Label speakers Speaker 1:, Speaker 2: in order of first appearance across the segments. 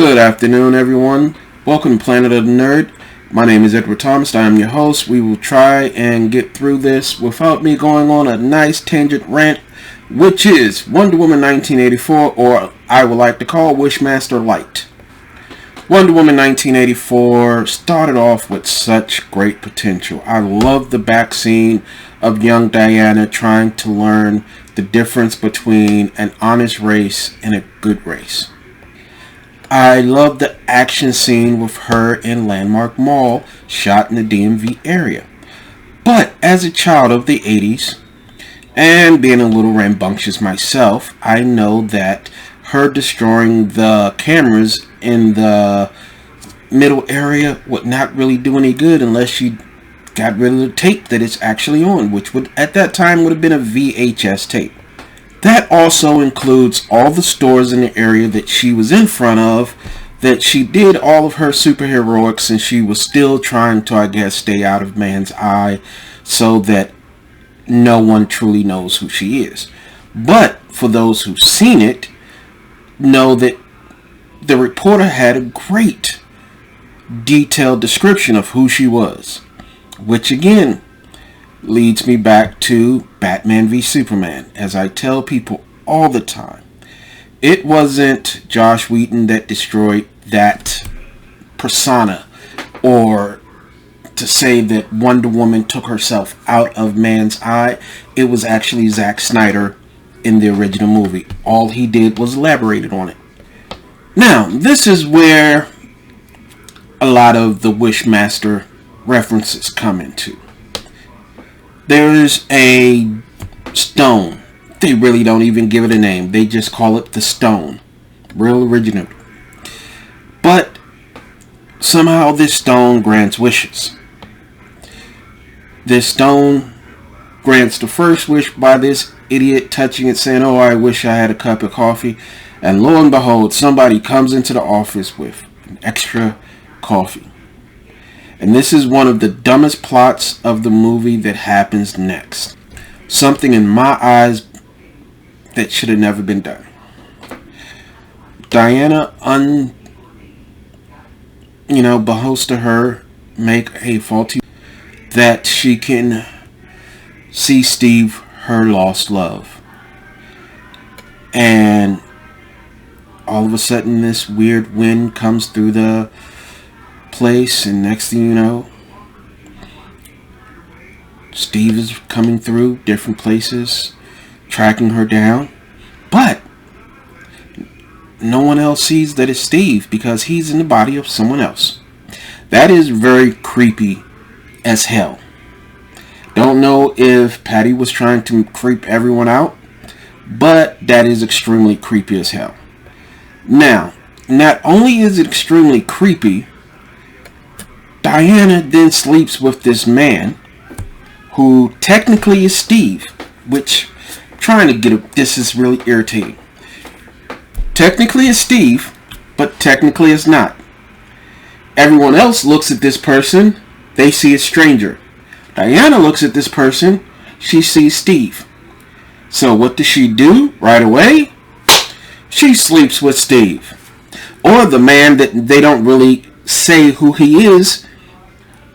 Speaker 1: Good afternoon, everyone. Welcome to Planet of the Nerd. My name is Edward Thomas. I am your host. We will try and get through this without me going on a nice tangent rant, which is Wonder Woman 1984, or I would like to call Wishmaster Light. Wonder Woman 1984 started off with such great potential. I love the back scene of young Diana trying to learn the difference between an honest race and a good race. I love the action scene with her in Landmark Mall, shot in the DMV area. But as a child of the 80s, and being a little rambunctious myself, I know that her destroying the cameras in the middle area would not really do any good unless she got rid of the tape that it's actually on, which would at that time would have been a VHS tape. That also includes all the stores in the area that she was in front of, that she did all of her superheroics and she was still trying to, I guess, stay out of man's eye so that no one truly knows who she is. But for those who've seen it, know that the reporter had a great detailed description of who she was, which again leads me back to Batman v Superman. As I tell people all the time, it wasn't Joss Whedon that destroyed that persona, or to say that Wonder Woman took herself out of man's eye. It was actually Zack Snyder in the original movie. All he did was elaborated on it. Now, this is where a lot of the Wishmaster references come into. There's a stone. They really don't even give it a name. They just call it the stone. Real original. But somehow this stone grants wishes. This stone grants the first wish by this idiot touching it, saying, "Oh, I wish I had a cup of coffee." And lo and behold, somebody comes into the office with an extra coffee. And this is one of the dumbest plots of the movie that happens next. Something in my eyes that should have never been done. Diana behosts to her, make a faulty that she can see Steve, her lost love. And all of a sudden this weird wind comes through the place, and next thing you know, Steve is coming through different places, tracking her down, but no one else sees that it's Steve because he's in the body of someone else. That is very creepy as hell. Don't know if Patty was trying to creep everyone out, but that is extremely creepy as hell. Now, not only is it extremely creepy, Diana then sleeps with this man who technically is Steve, which this is really irritating. Technically is Steve, but technically is not. Everyone else looks at this person, they see a stranger. Diana looks at this person, she sees Steve. So what does she do right away? She sleeps with Steve. Or the man that they don't really say who he is.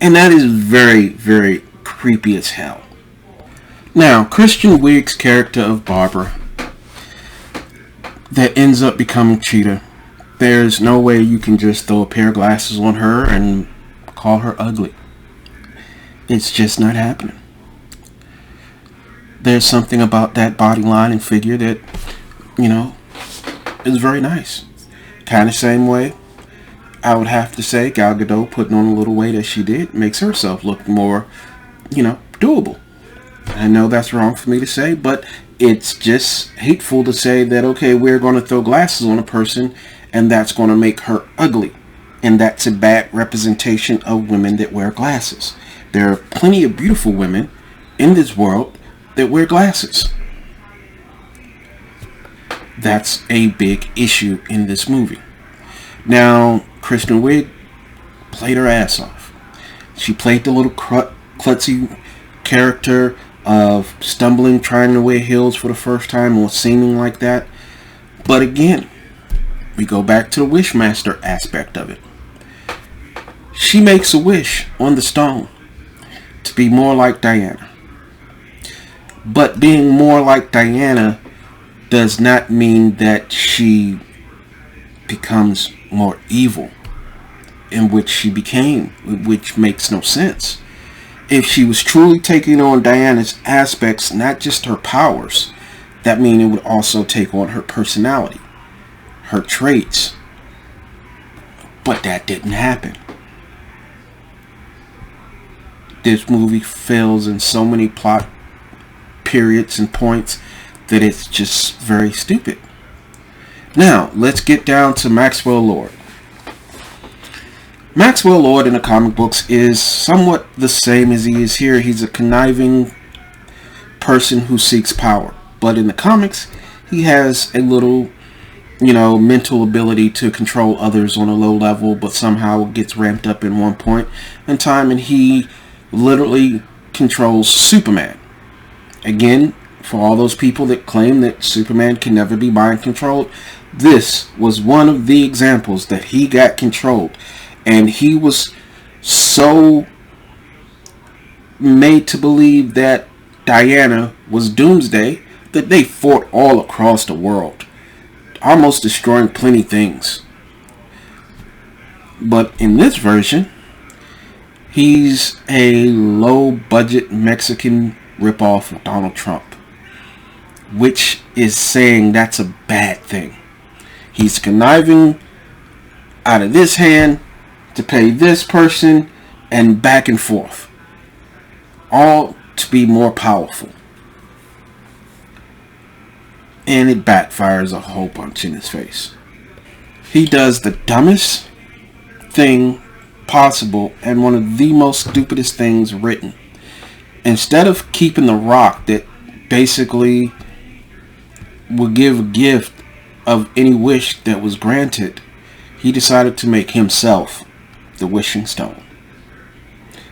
Speaker 1: And that is very, very creepy as hell. Now, Kristen Wiig's character of Barbara that ends up becoming Cheetah. There's no way you can just throw a pair of glasses on her and call her ugly. It's just not happening. There's something about that body line and figure that, is very nice. Kind of same way I would have to say Gal Gadot putting on a little weight as she did makes herself look more, doable. I know that's wrong for me to say, but it's just hateful to say that, okay, we're going to throw glasses on a person and that's going to make her ugly. And that's a bad representation of women that wear glasses. There are plenty of beautiful women in this world that wear glasses. That's a big issue in this movie. Now, Kristen Wiig played her ass off. She played the little klutzy character of stumbling, trying to wear heels for the first time, or seeming like that. But again, we go back to the Wishmaster aspect of it. She makes a wish on the stone to be more like Diana. But being more like Diana does not mean that she becomes more evil, in which she became, which makes no sense. If she was truly taking on Diana's aspects, not just her powers, that means it would also take on her personality, her traits. But that didn't happen. This movie fails in so many plot periods and points that it's just very stupid. Now, let's get down to Maxwell Lord. Maxwell Lord in the comic books is somewhat the same as he is here. He's a conniving person who seeks power. But in the comics, he has a little, mental ability to control others on a low level, but somehow gets ramped up in one point in time, and he literally controls Superman. Again, for all those people that claim that Superman can never be mind controlled, this was one of the examples that he got controlled. And he was so made to believe that Diana was Doomsday that they fought all across the world, almost destroying plenty things. But in this version, he's a low-budget Mexican ripoff of Donald Trump, which is saying that's a bad thing. He's conniving out of this hand to pay this person and back and forth, all to be more powerful. And it backfires a whole bunch in his face. He does the dumbest thing possible and one of the most stupidest things written. Instead of keeping the rock that basically would give a gift of any wish that was granted, he decided to make himself the wishing stone,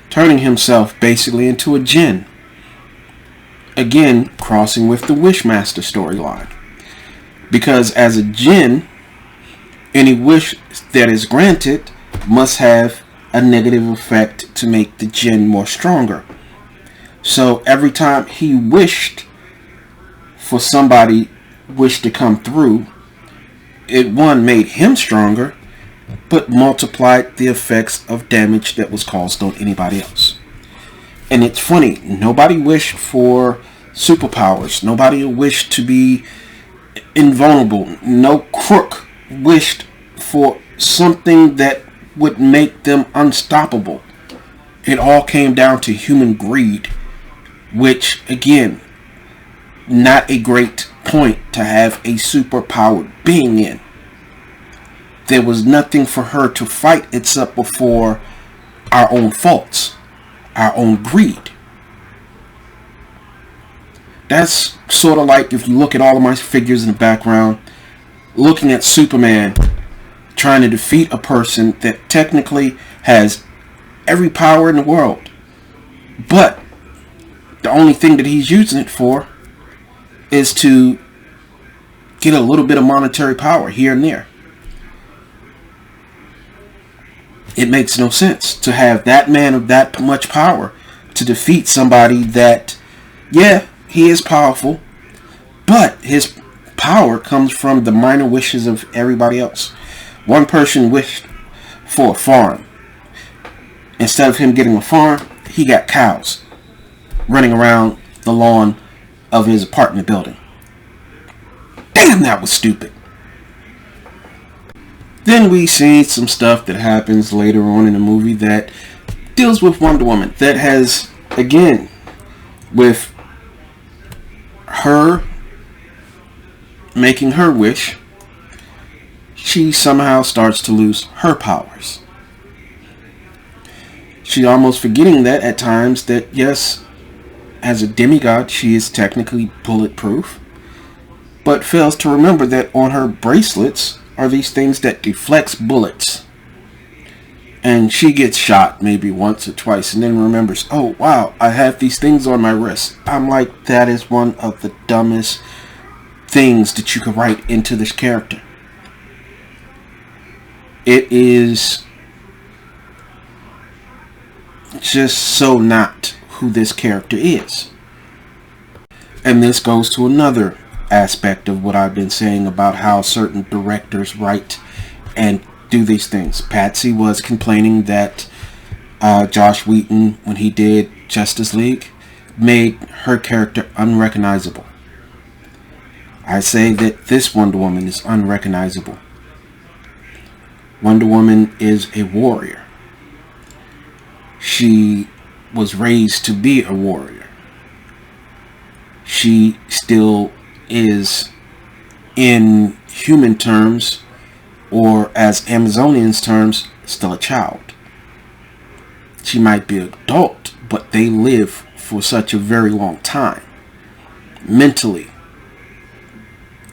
Speaker 1: turning himself basically into a djinn. Again, crossing with the Wishmaster storyline, because as a djinn, any wish that is granted must have a negative effect to make the djinn more stronger. So every time he wished for somebody wish to come through, it made him stronger, but multiplied the effects of damage that was caused on anybody else. And it's funny, nobody wished for superpowers. Nobody wished to be invulnerable. No crook wished for something that would make them unstoppable. It all came down to human greed, which, again, not a great point to have a superpowered being in. There was nothing for her to fight except before our own faults, our own greed. That's sort of like if you look at all of my figures in the background, looking at Superman trying to defeat a person that technically has every power in the world, but the only thing that he's using it for is to get a little bit of monetary power here and there. It makes no sense to have that man of that much power to defeat somebody that, yeah, he is powerful, but his power comes from the minor wishes of everybody else. One person wished for a farm. Instead of him getting a farm, he got cows running around the lawn of his apartment building. Damn, that was stupid. Then we see some stuff that happens later on in the movie that deals with Wonder Woman. That has, again, with her making her wish, she somehow starts to lose her powers. She almost forgetting that at times that, yes, as a demigod, she is technically bulletproof, but fails to remember that on her bracelets are these things that deflects bullets. And she gets shot maybe once or twice and then remembers, oh wow, I have these things on my wrist. I'm like, that is one of the dumbest things that you could write into this character. It is just so not who this character is. And this goes to another aspect of what I've been saying about how certain directors write and do these things. Patsy was complaining that Joss Whedon, when he did Justice League, made her character unrecognizable. I say that this Wonder Woman is unrecognizable. Wonder Woman is a warrior. She was raised to be a warrior. She still is, in human terms, or as Amazonians terms, still a child. She might be an adult, but they live for such a very long time. Mentally,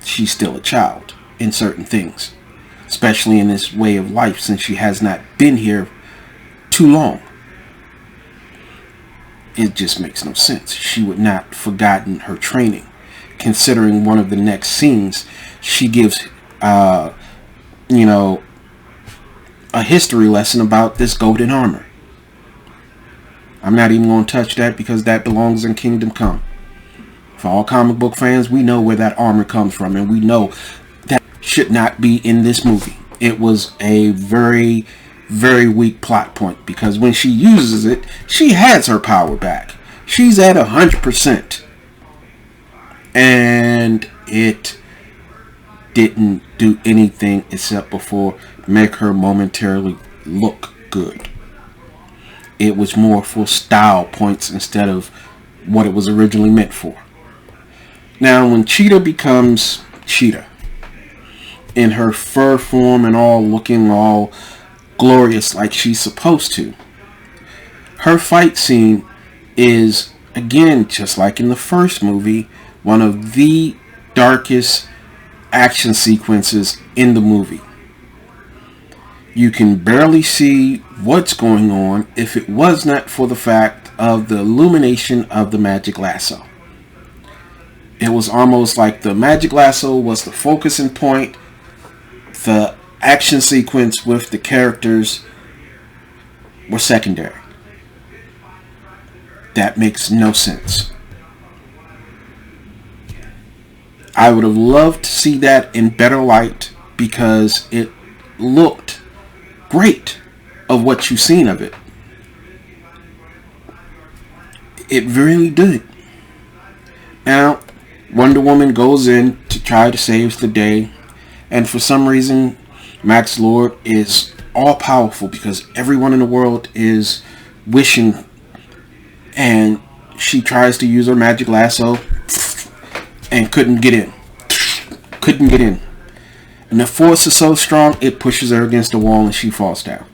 Speaker 1: she's still a child in certain things, especially in this way of life, since she has not been here too long. It just makes no sense. She would not have forgotten her training, considering one of the next scenes she gives a history lesson about this golden armor. I'm not even going to touch that because that belongs in Kingdom Come. For all comic book fans, we know where that armor comes from, and we know that should not be in this movie. It was a very, very weak plot point, because when she uses it, she has her power back. She's at 100%. And it didn't do anything except for make her momentarily look good. It was more for style points instead of what it was originally meant for. Now, when Cheetah becomes Cheetah, in her fur form and all looking all glorious like she's supposed to, her fight scene is, again, just like in the first movie, one of the darkest action sequences in the movie. You can barely see what's going on if it was not for the fact of the illumination of the magic lasso. It was almost like the magic lasso was the focusing point. The action sequence with the characters were secondary. That makes no sense. I would have loved to see that in better light, because it looked great of what you've seen of it. It really did. Now, Wonder Woman goes in to try to save the day, and for some reason, Max Lord is all powerful because everyone in the world is wishing, and she tries to use her magic lasso and couldn't get in. Couldn't get in. And the force is so strong, it pushes her against the wall and she falls down.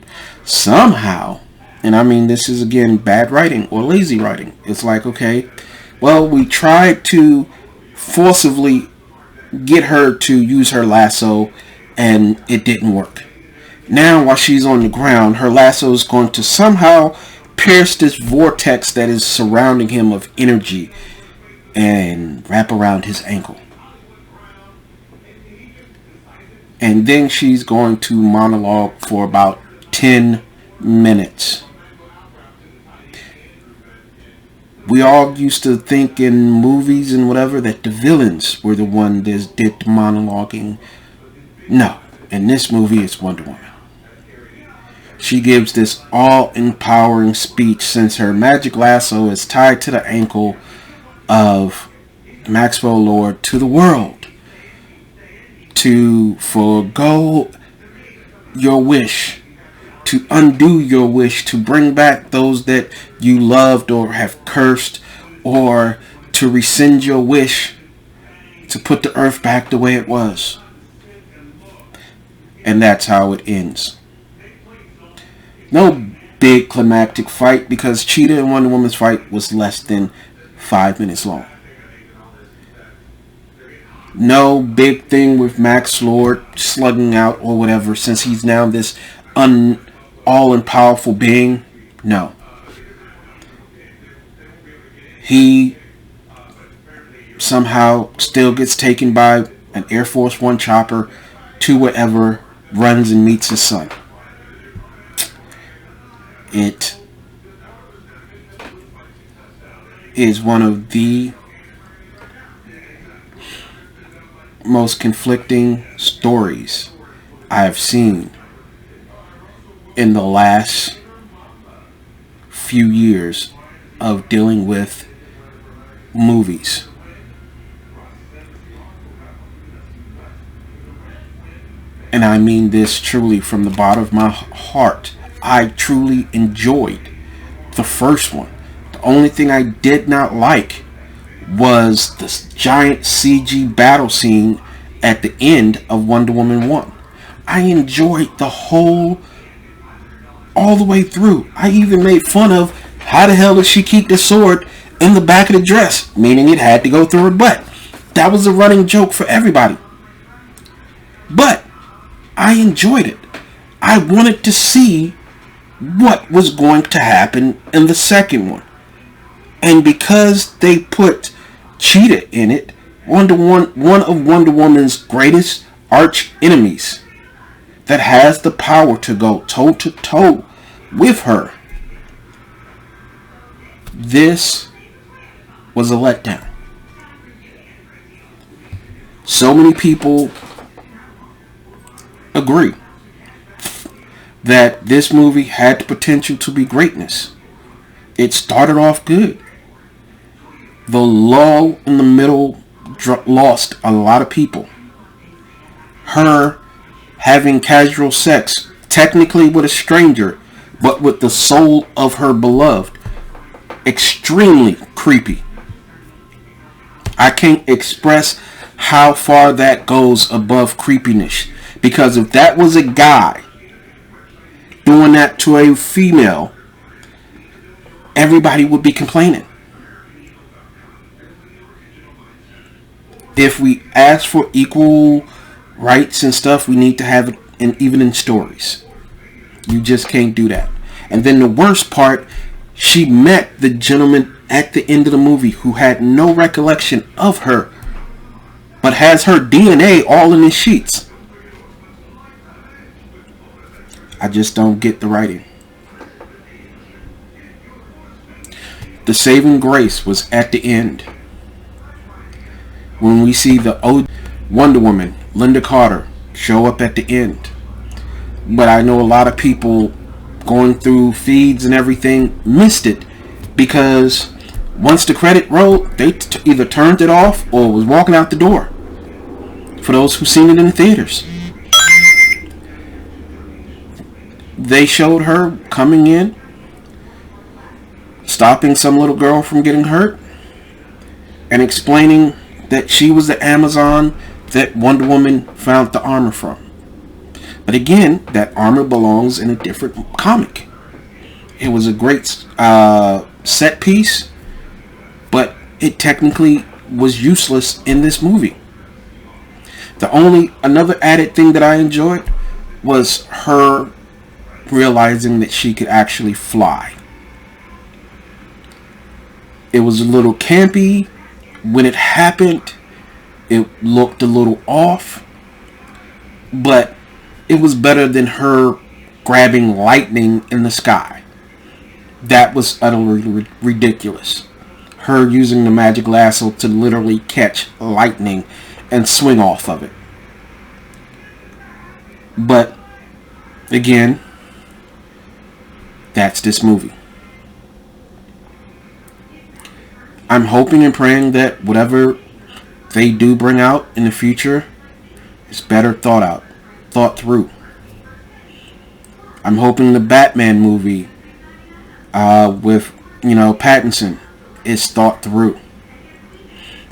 Speaker 1: Somehow, and I mean, this is again bad writing or lazy writing. It's like, okay, well, we tried to forcibly get her to use her lasso and it didn't work. Now, while she's on the ground, her lasso is going to somehow pierce this vortex that is surrounding him of energy and wrap around his ankle. And then she's going to monologue for about 10 minutes. We all used to think in movies and whatever that the villains were the one that did the monologuing. No, in this movie it's Wonder Woman. She gives this all-empowering speech since her magic lasso is tied to the ankle of Maxwell Lord to the world. To forego your wish, to undo your wish, to bring back those that you loved or have cursed, or to rescind your wish, to put the earth back the way it was. And that's how it ends. No big climactic fight, because Cheetah and Wonder Woman's fight was less than 5 minutes long. No big thing with Max Lord slugging out or whatever, since he's now this all-powerful being. No. He somehow still gets taken by an Air Force One chopper to wherever runs and meets his son. It is one of the most conflicting stories I have seen in the last few years of dealing with movies. And I mean this truly from the bottom of my heart. I truly enjoyed the first one. The only thing I did not like was this giant CG battle scene at the end of Wonder Woman 1. I enjoyed the all the way through. I even made fun of how the hell did she keep the sword in the back of the dress, meaning it had to go through her butt. That was a running joke for everybody. But I enjoyed it. I wanted to see what was going to happen in the second one. And because they put Cheetah in it, one of Wonder Woman's greatest arch enemies that has the power to go toe to toe with her, this was a letdown. So many people agree that this movie had the potential to be greatness. It started off good. The lull in the middle lost a lot of people. Her having casual sex, technically with a stranger, but with the soul of her beloved, extremely creepy. I can't express how far that goes above creepiness, because if that was a guy doing that to a female, everybody would be complaining. If we ask for equal rights and stuff, we need to have it even in stories. You just can't do that. And then the worst part, she met the gentleman at the end of the movie who had no recollection of her, but has her DNA all in his sheets. I just don't get the writing. The saving grace was at the end, when we see the old Wonder Woman, Linda Carter, show up at the end. But I know a lot of people going through feeds and everything missed it, because once the credit rolled, they either turned it off or was walking out the door. For those who've seen it in the theaters, they showed her coming in, stopping some little girl from getting hurt, and explaining that she was the Amazon that Wonder Woman found the armor from. But again, that armor belongs in a different comic. It was a great set piece, but it technically was useless in this movie. Another added thing that I enjoyed was her realizing that she could actually fly. It was a little campy. When it happened, it looked a little off, but it was better than her grabbing lightning in the sky. That was utterly ridiculous. Her using the magic lasso to literally catch lightning and swing off of it. But again, that's this movie. I'm hoping and praying that whatever they do bring out in the future is better thought through. I'm hoping the Batman movie with Pattinson is thought through.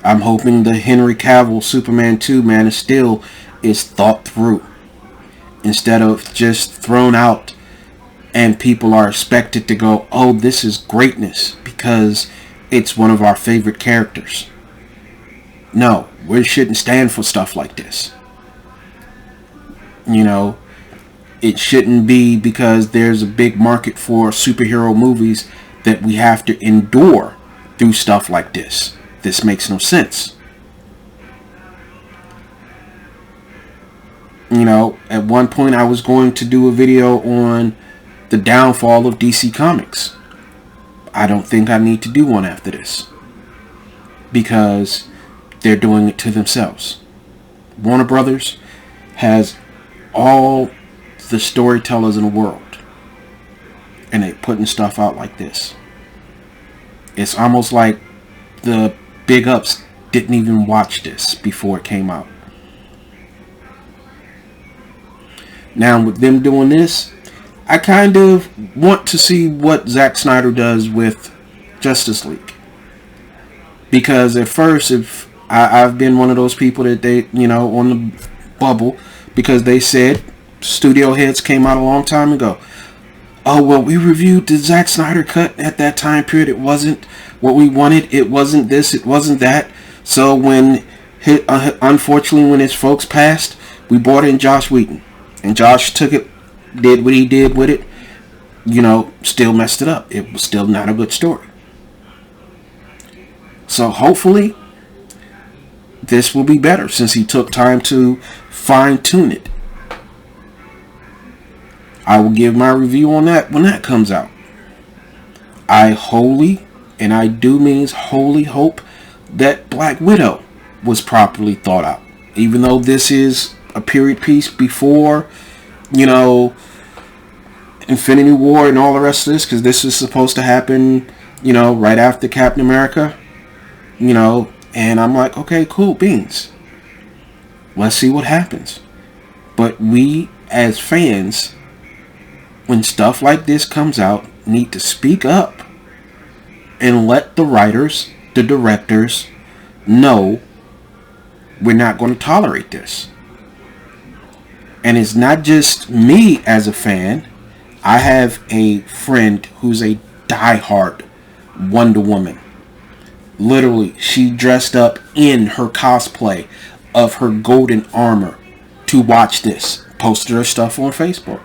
Speaker 1: I'm hoping the Henry Cavill Superman 2 Man of Steel is thought through, instead of just thrown out and people are expected to go, oh, this is greatness because it's one of our favorite characters. No, we shouldn't stand for stuff like this. It shouldn't be because there's a big market for superhero movies that we have to endure through stuff like this. This makes no sense. You know, at one point I was going to do a video on the downfall of DC Comics. I don't think I need to do one after this, because they're doing it to themselves. Warner Brothers has all the storytellers in the world, and they're putting stuff out like this. It's almost like the big ups didn't even watch this before it came out. Now with them doing this, I kind of want to see what Zack Snyder does with Justice League. Because at first, if I've been one of those people that they, you know, on the bubble, because they said, studio heads came out a long time ago, oh, well, we reviewed the Zack Snyder cut at that time period. It wasn't what we wanted. It wasn't this. It wasn't that. So when, unfortunately, when his folks passed, we brought in Joss Whedon. And Josh took it, did what he did with it, you know, still messed it up. It was still not a good story. So hopefully, this will be better since he took time to fine-tune it. I will give my review on that when that comes out. I wholly, and I do mean wholly, hope that Black Widow was properly thought out. Even though this is a period piece before, you know, Infinity War and all the rest of this, because this is supposed to happen, you know, right after Captain America, you know, and I'm like, okay, cool beans. Let's see what happens. But we, as fans, when stuff like this comes out, need to speak up and let the writers, the directors, know we're not going to tolerate this. And it's not just me as a fan. I have a friend who's a diehard Wonder Woman. Literally, she dressed up in her cosplay of her golden armor to watch this. Posted her stuff on Facebook.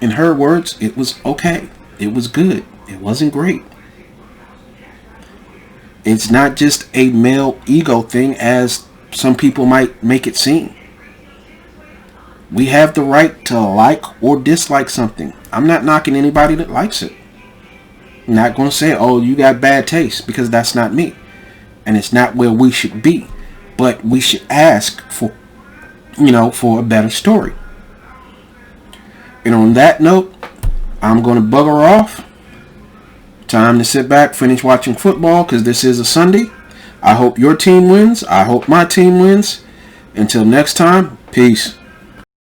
Speaker 1: In her words, it was okay. It was good. It wasn't great. It's not just a male ego thing as some people might make it seem. We have the right to like or dislike something. I'm not knocking anybody that likes it. I'm not going to say, oh, you got bad taste, because that's not me. And it's not where we should be. But we should ask for, you know, for a better story. And on that note, I'm going to bugger off. Time to sit back, finish watching football, because this is a Sunday. I hope your team wins. I hope my team wins. Until next time, peace.